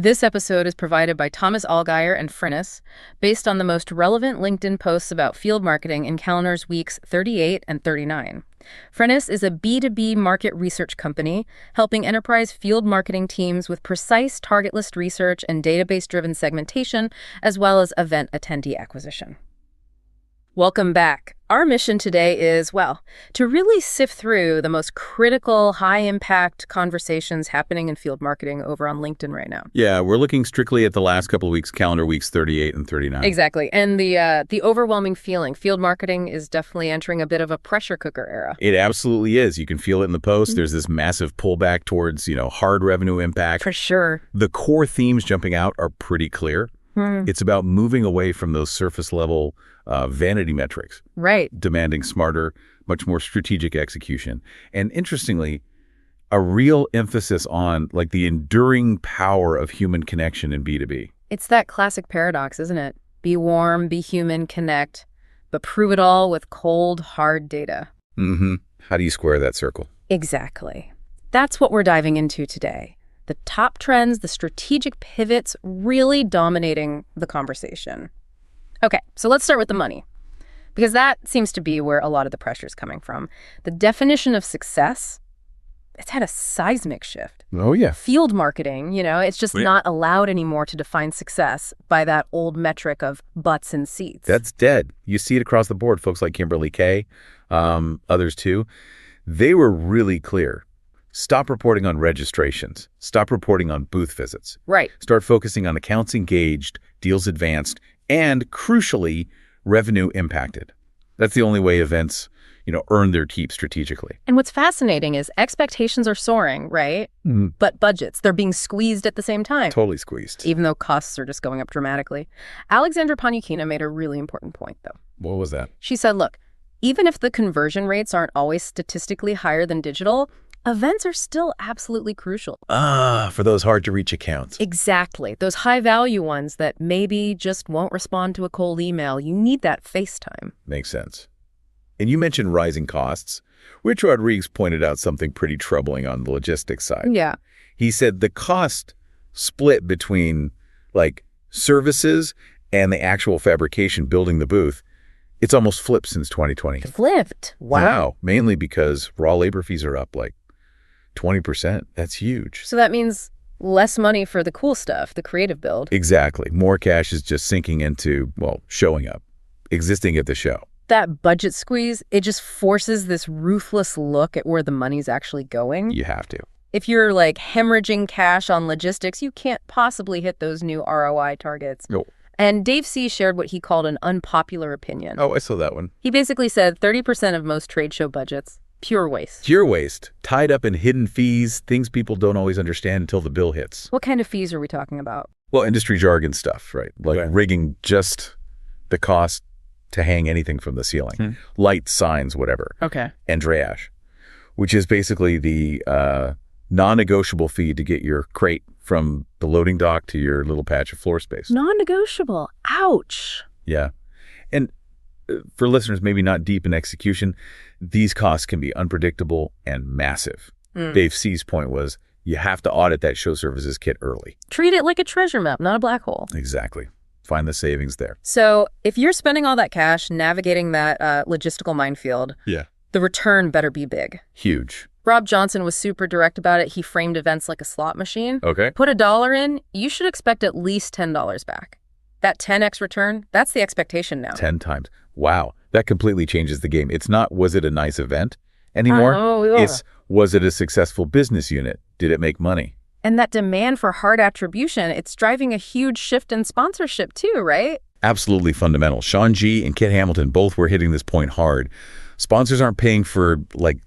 This episode is provided by Thomas Allgaier and Frinnis, based on the most relevant LinkedIn posts about field marketing in Calendar's weeks 38 and 39. Frinnis is a B2B market research company helping enterprise field marketing teams with precise target list research and database-driven segmentation, as well as event attendee acquisition. Welcome back. Our mission today is, to really sift through the most critical, high-impact conversations happening in field marketing over on LinkedIn right now. Yeah, we're looking strictly at the last couple of weeks, calendar weeks 38 and 39. Exactly. And the overwhelming feeling, field marketing is definitely entering a bit of a pressure cooker era. It absolutely is. You can feel it in the post. There's this massive pullback towards, hard revenue impact. For sure. The core themes jumping out are pretty clear. It's about moving away from those surface-level vanity metrics. Right. Demanding smarter, much more strategic execution. And interestingly, a real emphasis on the enduring power of human connection in B2B. It's that classic paradox, isn't it? Be warm, be human, connect, but prove it all with cold, hard data. How do you square that circle? Exactly. That's what we're diving into today. The top trends, the strategic pivots really dominating the conversation. Okay, so let's start with the money, because that seems to be where a lot of the pressure is coming from. The definition of success, it's had a seismic shift. Oh, yeah. Field marketing, it's just not allowed anymore to define success by that old metric of butts and seats. That's dead. You see it across the board. Folks like Kimberly Kay, others too, they were really clear. Stop reporting on registrations. Stop reporting on booth visits. Right. Start focusing on accounts engaged, deals advanced, and, crucially, revenue impacted. That's the only way events, earn their keep strategically. And what's fascinating is expectations are soaring, right? But budgets, they're being squeezed at the same time. Totally squeezed. Even though costs are just going up dramatically. Alexandra Panyukina made a really important point, though. What was that? She said, look, even if the conversion rates aren't always statistically higher than digital, events are still absolutely crucial. For those hard-to-reach accounts. Exactly. Those high-value ones that maybe just won't respond to a cold email. You need that FaceTime. Makes sense. And you mentioned rising costs. Rich Rodriguez pointed out something pretty troubling on the logistics side. Yeah. He said the cost split between, services and the actual fabrication building the booth, it's almost flipped since 2020. Flipped? Wow. Mainly because raw labor fees are up 20%. That's huge. So that means less money for the cool stuff, the creative build. Exactly. More cash is just sinking into, showing up, existing at the show. That budget squeeze, it just forces this ruthless look at where the money's actually going. You have to. If you're hemorrhaging cash on logistics, you can't possibly hit those new ROI targets. No. And Dave C. shared what he called an unpopular opinion. Oh, I saw that one. He basically said 30% of most trade show budgets, pure waste. Pure waste, tied up in hidden fees, things people don't always understand until the bill hits. What kind of fees are we talking about? Well, industry jargon stuff, right? Rigging just the cost to hang anything from the ceiling. Light, signs, whatever. Okay. And drayage, which is basically the non-negotiable fee to get your crate from the loading dock to your little patch of floor space. Non-negotiable. Ouch. Yeah. And for listeners maybe not deep in execution, these costs can be unpredictable and massive. Dave C's point was you have to audit that show services kit early. Treat it like a treasure map, not a black hole. Exactly. Find the savings there. So if you're spending all that cash navigating that logistical minefield, the return better be big. Huge. Rob Johnson was super direct about it. He framed events like a slot machine. Okay. Put $1 in, you should expect at least $10 back. That 10x return, that's the expectation now. 10 times. Wow. That completely changes the game. It's not, was it a nice event anymore? It's, was it a successful business unit? Did it make money? And that demand for hard attribution, it's driving a huge shift in sponsorship too, right? Absolutely fundamental. Sean G. and Kit Hamilton both were hitting this point hard. Sponsors aren't paying for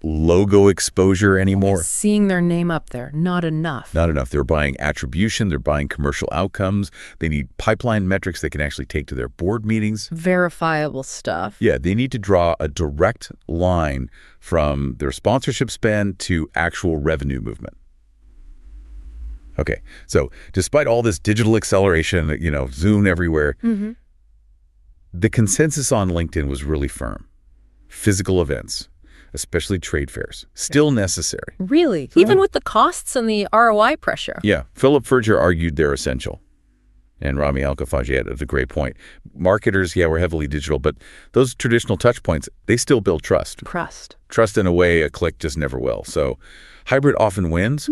logo exposure anymore. Seeing their name up there, not enough. Not enough. They're buying attribution. They're buying commercial outcomes. They need pipeline metrics they can actually take to their board meetings. Verifiable stuff. Yeah, they need to draw a direct line from their sponsorship spend to actual revenue movement. Okay, so despite all this digital acceleration, Zoom everywhere, the consensus on LinkedIn was really firm. Physical events, especially trade fairs. Still necessary. Really? Even with the costs and the ROI pressure? Yeah. Philip Ferger argued they're essential. And Rami Alkafagi had a great point. Marketers, we're heavily digital, but those traditional touch points, they still build trust. Trust in a way a click just never will. So hybrid often wins,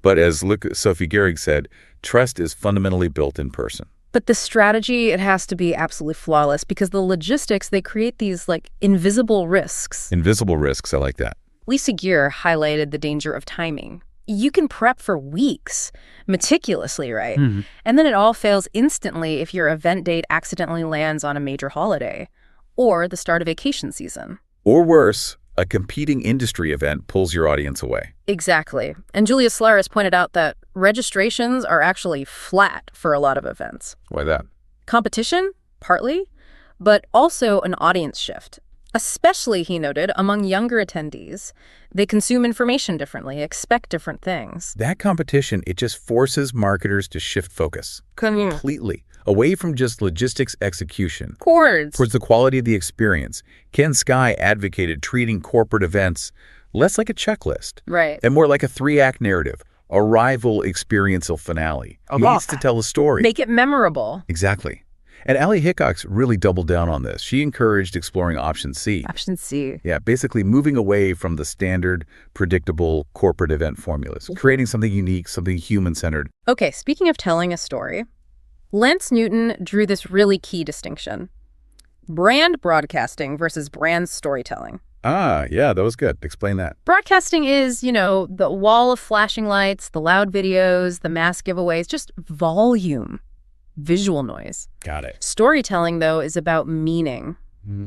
but as Sophie Gehrig said, trust is fundamentally built in person. But the strategy, it has to be absolutely flawless because the logistics, they create these like invisible risks. Invisible risks, I like that. Lisa Gear highlighted the danger of timing. You can prep for weeks, meticulously, right? And then it all fails instantly if your event date accidentally lands on a major holiday or the start of vacation season. Or worse, a competing industry event pulls your audience away. Exactly. And Julia Slaris pointed out that registrations are actually flat for a lot of events. Why that? Competition, partly, but also an audience shift. Especially, he noted, among younger attendees. They consume information differently, expect different things. That competition, it just forces marketers to shift focus completely away from just logistics execution towards the quality of the experience. Ken Sky advocated treating corporate events less like a checklist and more like a 3-act narrative, a rival experiential finale. Needs to tell a story. Make it memorable. Exactly. And Allie Hickox really doubled down on this. She encouraged exploring option C. Option C. Yeah, basically moving away from the standard, predictable corporate event formulas, creating something unique, something human-centered. Okay, speaking of telling a story, Lance Newton drew this really key distinction. Brand broadcasting versus brand storytelling. Yeah, that was good. Explain that. Broadcasting is, the wall of flashing lights, the loud videos, the mass giveaways, just volume. Visual noise. Got it. Storytelling, though, is about meaning,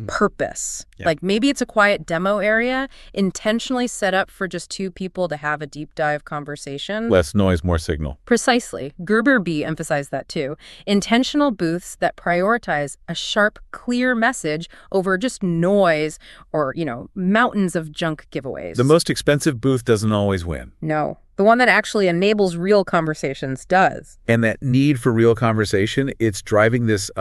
purpose. Like maybe it's a quiet demo area intentionally set up for just 2 people to have a deep dive conversation. Less noise, more signal. Precisely. Gerber B emphasized that too. Intentional booths that prioritize a sharp, clear message over just noise or, mountains of junk giveaways. The most expensive booth doesn't always win. No. The one that actually enables real conversations does. And that need for real conversation, it's driving this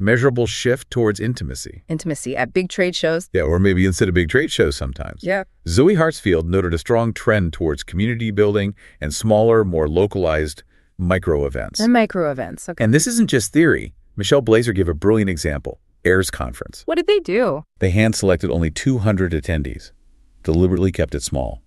measurable shift towards intimacy. Intimacy at big trade shows. Yeah, or maybe instead of big trade shows sometimes. Yeah. Zoe Hartsfield noted a strong trend towards community building and smaller, more localized micro events. And micro events, okay. And this isn't just theory. Michelle Blazer gave a brilliant example. AIR's conference. What did they do? They hand-selected only 200 attendees, deliberately kept it small.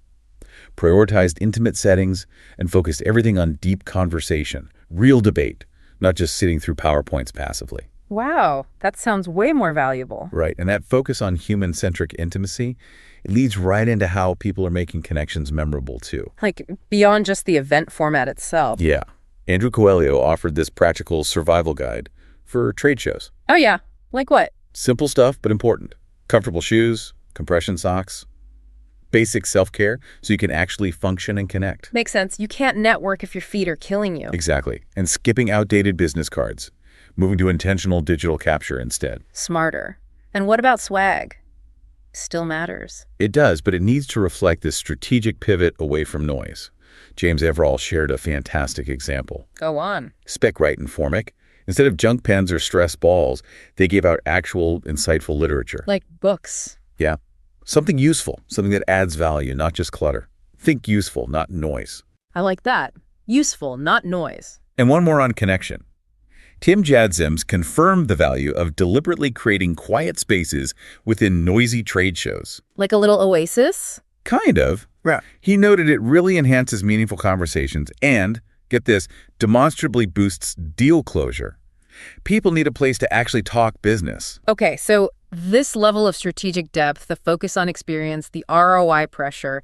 Prioritized intimate settings, and focused everything on deep conversation, real debate, not just sitting through PowerPoints passively. Wow, that sounds way more valuable. Right, and that focus on human-centric intimacy, it leads right into how people are making connections memorable too. Like beyond just the event format itself. Yeah. Andrew Coelho offered this practical survival guide for trade shows. Oh yeah, like what? Simple stuff, but important. Comfortable shoes, compression socks, basic self-care so you can actually function and connect. Makes sense. You can't network if your feet are killing you. Exactly. And skipping outdated business cards. Moving to intentional digital capture instead. Smarter. And what about swag? Still matters. It does, but it needs to reflect this strategic pivot away from noise. James Everall shared a fantastic example. Go on. Spec Wright and Formic. Instead of junk pens or stress balls, they gave out actual, insightful literature. Like books. Yeah. Something useful, something that adds value, not just clutter. Think useful, not noise. I like that. Useful, not noise. And one more on connection. Tim Jadzims confirmed the value of deliberately creating quiet spaces within noisy trade shows. Like a little oasis? Kind of. Yeah. He noted it really enhances meaningful conversations and, get this, demonstrably boosts deal closure. People need a place to actually talk business. Okay, so this level of strategic depth, the focus on experience, the ROI pressure,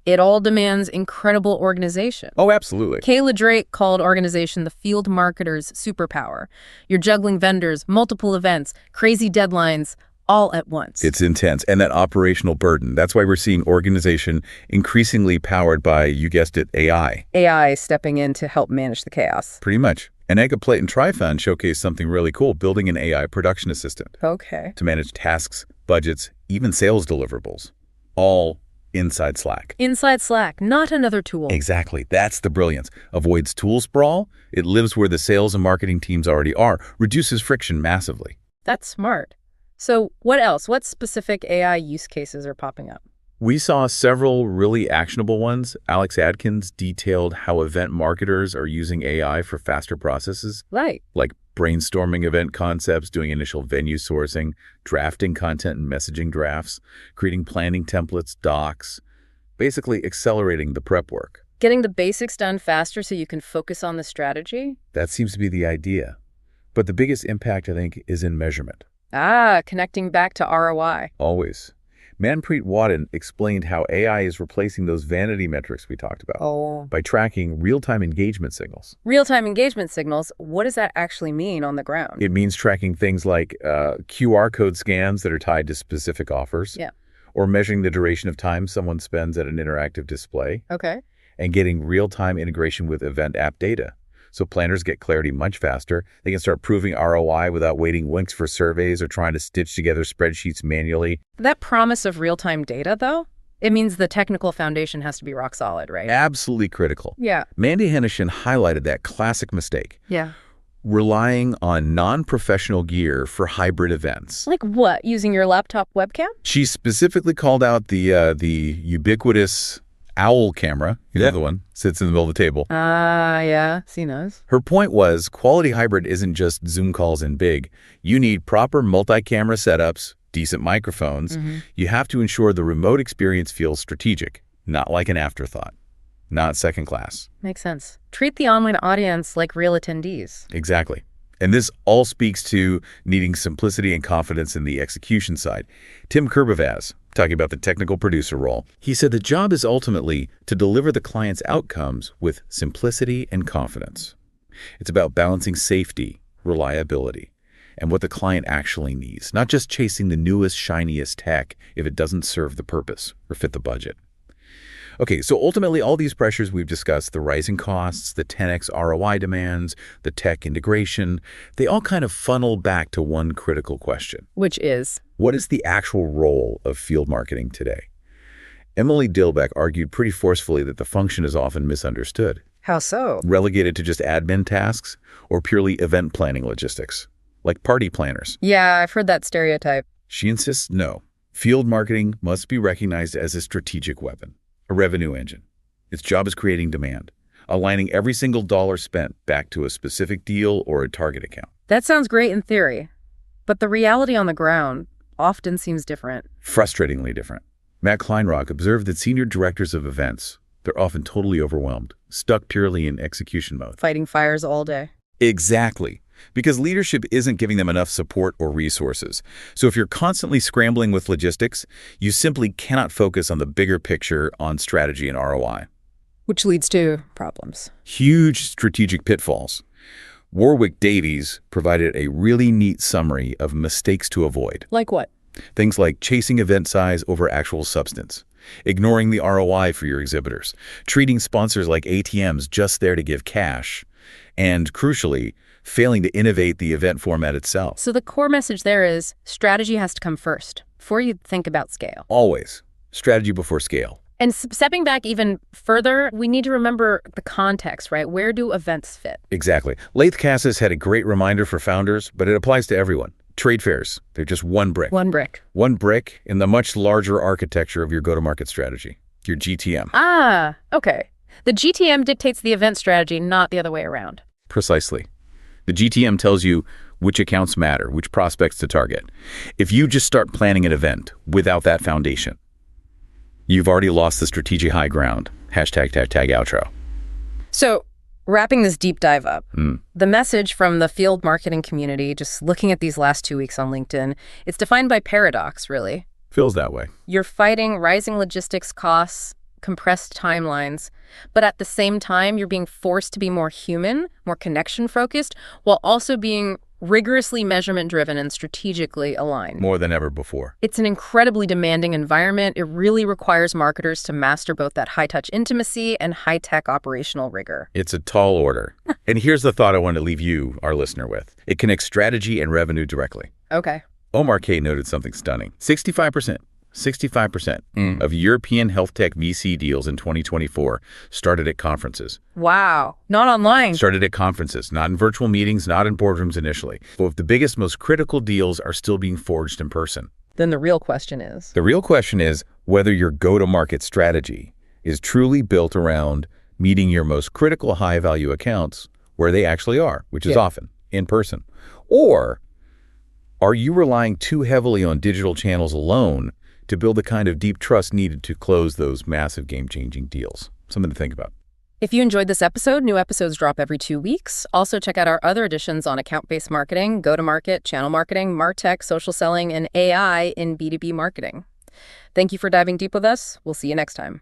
it all demands incredible organization. Oh, absolutely. Kayla Drake called organization the field marketer's superpower. You're juggling vendors, multiple events, crazy deadlines, all at once. It's intense. And that operational burden, that's why we're seeing organization increasingly powered by, you guessed it, AI. AI stepping in to help manage the chaos. Pretty much. And Anca, Platon, Trifan showcased something really cool, building an AI production assistant. Okay. To manage tasks, budgets, even sales deliverables. All inside Slack. Inside Slack, not another tool. Exactly. That's the brilliance. Avoids tool sprawl. It lives where the sales and marketing teams already are. Reduces friction massively. That's smart. So what else? What specific AI use cases are popping up? We saw several really actionable ones. Alex Adkins detailed how event marketers are using AI for faster processes. Right. Like brainstorming event concepts, doing initial venue sourcing, drafting content and messaging drafts, creating planning templates, docs, basically accelerating the prep work. Getting the basics done faster so you can focus on the strategy? That seems to be the idea. But the biggest impact, I think, is in measurement. Connecting back to ROI. Always. Manpreet Wadden explained how AI is replacing those vanity metrics we talked about by tracking real-time engagement signals. Real-time engagement signals, what does that actually mean on the ground? It means tracking things like QR code scans that are tied to specific offers, or measuring the duration of time someone spends at an interactive display, and getting real-time integration with event app data. So planners get clarity much faster. They can start proving ROI without waiting weeks for surveys or trying to stitch together spreadsheets manually. That promise of real-time data, though, it means the technical foundation has to be rock solid, right? Absolutely critical. Yeah. Mandy Hennishin highlighted that classic mistake. Yeah. Relying on non-professional gear for hybrid events. Like what? Using your laptop webcam? She specifically called out the ubiquitous owl camera, the other one, sits in the middle of the table. Yeah, seen those. Her point was quality hybrid isn't just Zoom calls in big. You need proper multi-camera setups, decent microphones. You have to ensure the remote experience feels strategic, not like an afterthought, not second class. Makes sense. Treat the online audience like real attendees. Exactly. And this all speaks to needing simplicity and confidence in the execution side. Tim Kurbavaz, talking about the technical producer role, he said the job is ultimately to deliver the client's outcomes with simplicity and confidence. It's about balancing safety, reliability, and what the client actually needs, not just chasing the newest, shiniest tech if it doesn't serve the purpose or fit the budget. Okay, so ultimately all these pressures we've discussed, the rising costs, the 10x ROI demands, the tech integration, they all kind of funnel back to one critical question. Which is? What is the actual role of field marketing today? Emily Dilbeck argued pretty forcefully that the function is often misunderstood. How so? Relegated to just admin tasks or purely event planning logistics, like party planners. Yeah, I've heard that stereotype. She insists no. Field marketing must be recognized as a strategic weapon. A revenue engine. Its job is creating demand, aligning every single dollar spent back to a specific deal or a target account. That sounds great in theory, but the reality on the ground often seems different. Frustratingly different. Matt Kleinrock observed that senior directors of events, they're often totally overwhelmed, stuck purely in execution mode. Fighting fires all day. Exactly. Because leadership isn't giving them enough support or resources. So if you're constantly scrambling with logistics, you simply cannot focus on the bigger picture on strategy and ROI. Which leads to problems. Huge strategic pitfalls. Warwick Davies provided a really neat summary of mistakes to avoid. Like what? Things like chasing event size over actual substance, ignoring the ROI for your exhibitors, treating sponsors like ATMs just there to give cash, and crucially, failing to innovate the event format itself. So the core message there is strategy has to come first before you think about scale. Always. Strategy before scale. And stepping back even further, we need to remember the context, right? Where do events fit? Exactly. Lath Cassis had a great reminder for founders, but it applies to everyone. Trade fairs, they're just one brick. One brick. One brick in the much larger architecture of your go-to-market strategy, your GTM. Okay. The GTM dictates the event strategy, not the other way around. Precisely. The GTM tells you which accounts matter, which prospects to target. If you just start planning an event without that foundation, you've already lost the strategic high ground. Hashtag outro. So wrapping this deep dive up, the message from the field marketing community, just looking at these last 2 weeks on LinkedIn, it's defined by paradox, really. Feels that way. You're fighting rising logistics costs, compressed timelines, but at the same time, you're being forced to be more human, more connection-focused, while also being rigorously measurement-driven and strategically aligned. More than ever before. It's an incredibly demanding environment. It really requires marketers to master both that high-touch intimacy and high-tech operational rigor. It's a tall order. And here's the thought I want to leave you, our listener, with. It connects strategy and revenue directly. Okay. Omar K. noted something stunning. 65% of European health tech VC deals in 2024 started at conferences. Wow. Not online. Started at conferences, not in virtual meetings, not in boardrooms initially. But if the biggest, most critical deals are still being forged in person. Then the real question is? The real question is, whether your go-to-market strategy is truly built around meeting your most critical high-value accounts where they actually are, which is often in person, or are you relying too heavily on digital channels alone to build the kind of deep trust needed to close those massive game-changing deals? Something to think about. If you enjoyed this episode, new episodes drop every 2 weeks. Also, check out our other editions on account-based marketing, go-to-market, channel marketing, MarTech, social selling, and AI in B2B marketing. Thank you for diving deep with us. We'll see you next time.